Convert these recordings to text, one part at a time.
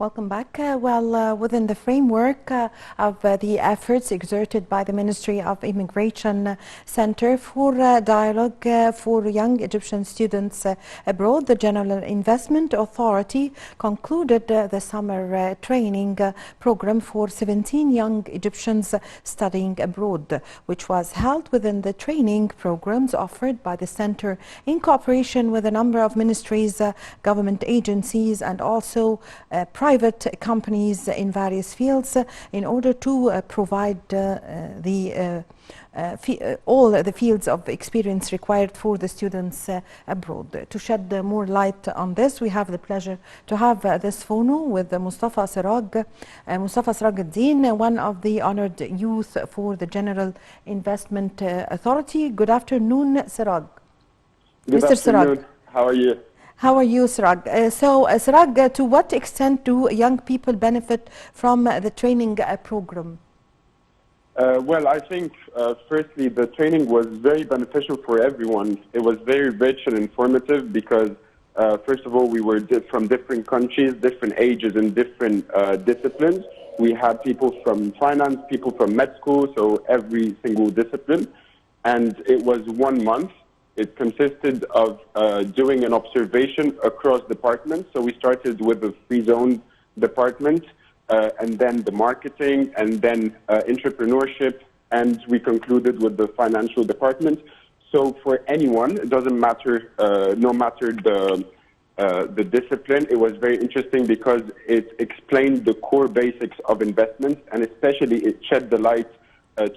Welcome back. Within the framework of the efforts exerted by the Ministry of Immigration Center for Dialogue for Young Egyptian Students Abroad, the General Investment Authority concluded the summer training program for 17 young Egyptians studying abroad, which was held within the training programs offered by the center in cooperation with a number of ministries, government agencies, and also private companies in various fields in order to provide all the fields of experience required for the students abroad. To shed more light on this, we have the pleasure to have this phono with Mostafa Serag, Mostafa Serag Eldin, one of the honored youth for the General Investment Authority. Good afternoon, Serag. Good Mr. afternoon. Serag. How are you? How are you, Serag? Serag, to what extent do young people benefit from the training program? Well, I think, firstly, the training was very beneficial for everyone. It was very rich and informative because, first of all, we were from different countries, different ages, and different disciplines. We had people from finance, people from med school, so every single discipline. And it was 1 month. It consisted of doing an observation across departments. So we started with the free zone department, and then the marketing, and then entrepreneurship, and we concluded with the financial department. So for anyone, it doesn't matter, no matter the discipline, it was very interesting because it explained the core basics of investments, and especially it shed the light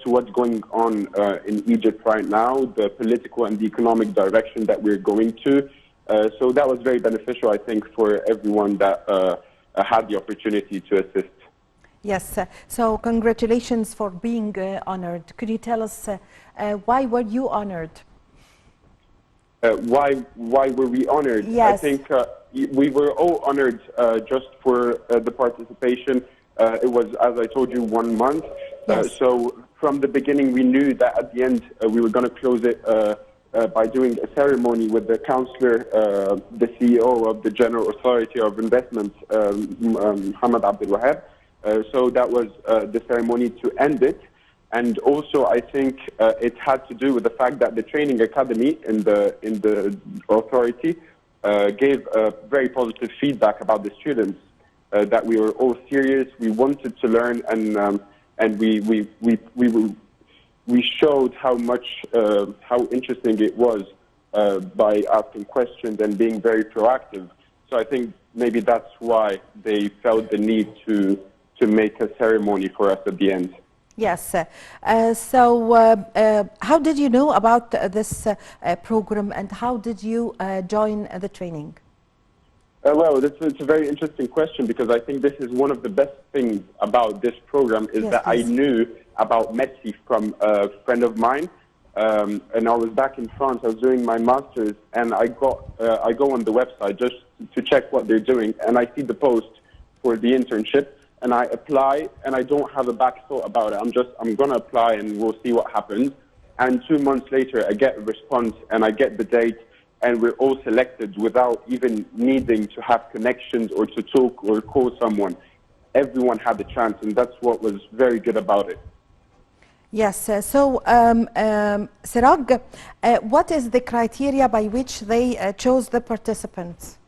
to what's going on in Egypt right now, the political and the economic direction that we're going to. So that was very beneficial, I think, for everyone that had the opportunity to assist. Yes, so congratulations for being honored. Could you tell us why were you honored? Why were we honored? Yes. I think we were all honored just for the participation. It was, as I told you, 1 month. Yes. So from the beginning, we knew that at the end we were going to close it by doing a ceremony with the counselor, the CEO of the General Authority of Investments, Mohammed Abdul Wahab. So that was the ceremony to end it. And also, I think it had to do with the fact that the training academy in the authority gave very positive feedback about the students. That we were all serious, we wanted to learn, and we showed how interesting it was by asking questions and being very proactive. So I think maybe that's why they felt the need to make a ceremony for us at the end. Yes. How did you know about this program, and how did you join the training? Well, it's a very interesting question because I think this is one of the best things about this program is that I knew about METSI from a friend of mine, and I was back in France. I was doing my master's, and I go on the website just to check what they're doing, and I see the post for the internship, and I apply, and I don't have a back thought about it. I'm gonna apply, and we'll see what happens. And 2 months later, I get a response, and I get the date. And we're all selected without even needing to have connections or to talk or call someone. Everyone had the chance, and that's what was very good about it. Yes. Serag, what is the criteria by which they chose the participants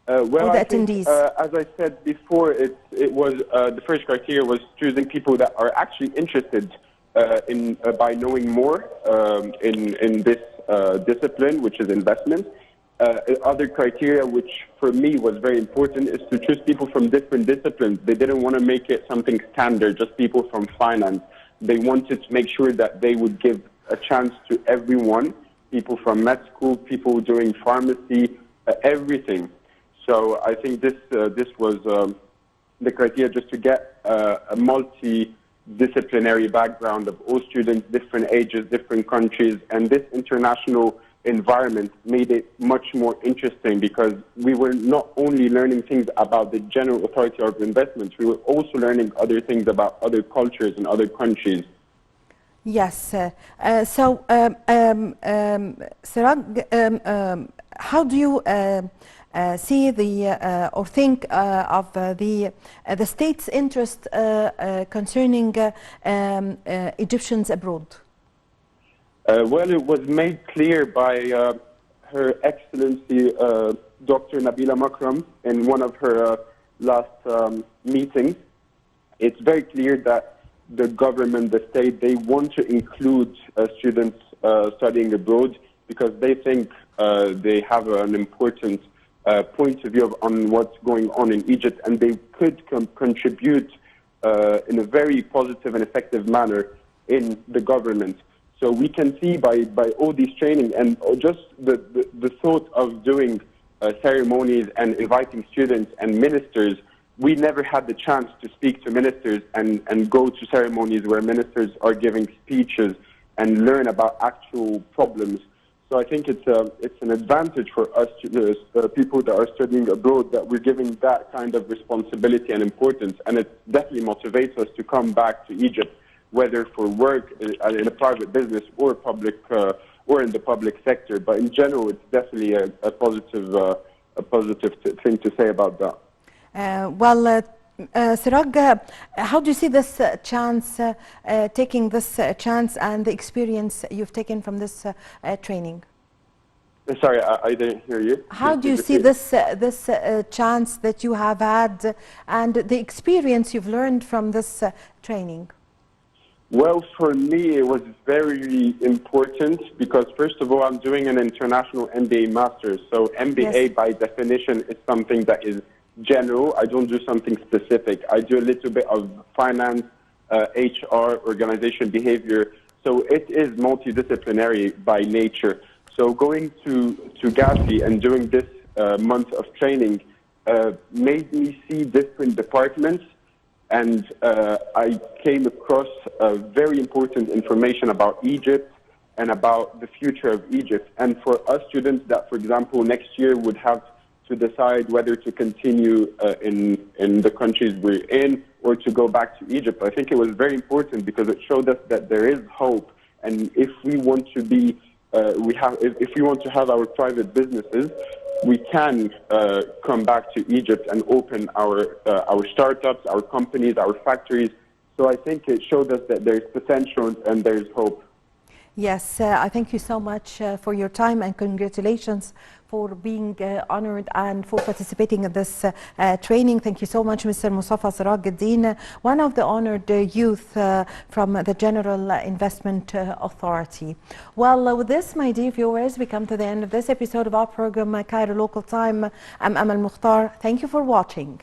Well, or the I think, attendees? as I said before, it was the first criteria was choosing people that are actually interested by knowing more in this discipline, which is investment. Other criteria, which for me was very important, is to choose people from different disciplines. They didn't want to make it something standard, just people from finance. They wanted to make sure that they would give a chance to everyone, people from med school, people doing pharmacy, everything. So I think this was the criteria, just to get a multidisciplinary background of all students, different ages, different countries, and this international environment made it much more interesting because we were not only learning things about the General Authority of Investments, we were also learning other things about other cultures and other countries. Yes. Serag, how do you see the or think of the state's interest concerning Egyptians abroad? Well, it was made clear by Her Excellency Dr. Nabila Makram in one of her last meetings. It's very clear that the government, the state, they want to include students studying abroad because they think they have an important point of view on what's going on in Egypt, and they could contribute in a very positive and effective manner in the government. So we can see by all these training and just the thought of doing ceremonies and inviting students and ministers, we never had the chance to speak to ministers and go to ceremonies where ministers are giving speeches and learn about actual problems. So I think it's an advantage for us, people that are studying abroad, that we're giving that kind of responsibility and importance, and it definitely motivates us to come back to Egypt, whether for work in a private business or public or in the public sector. But in general, it's definitely a positive thing to say about that. Serag, how do you see this chance, taking this chance and the experience you've taken from this training? Sorry, I didn't hear you. How do you see this chance that you have had and the experience you've learned from this training? Well, for me, it was very important because, first of all, I'm doing an international MBA master's. So MBA, by definition, is something that is general. I don't do something specific. I do a little bit of finance, HR, organization behavior. So it is multidisciplinary by nature. So going to Gafi and doing this month of training made me see different departments, and I came across very important information about Egypt and about the future of Egypt. And for us students that, for example, next year would have to decide whether to continue in the countries we're in or to go back to Egypt, I think it was very important because it showed us that there is hope. And if we want to be, if we want to have our private businesses, we can come back to Egypt and open our startups, our companies, our factories. So I think it showed us that there's potential and there's hope. Yes, I thank you so much for your time, and congratulations for being honored and for participating in this training. Thank you so much, Mr. Mostafa Serag Eldin, one of the honored youth from the General Investment Authority. Well, with this, my dear viewers, we come to the end of this episode of our program, Cairo Local Time. I'm Amal Mukhtar. Thank you for watching.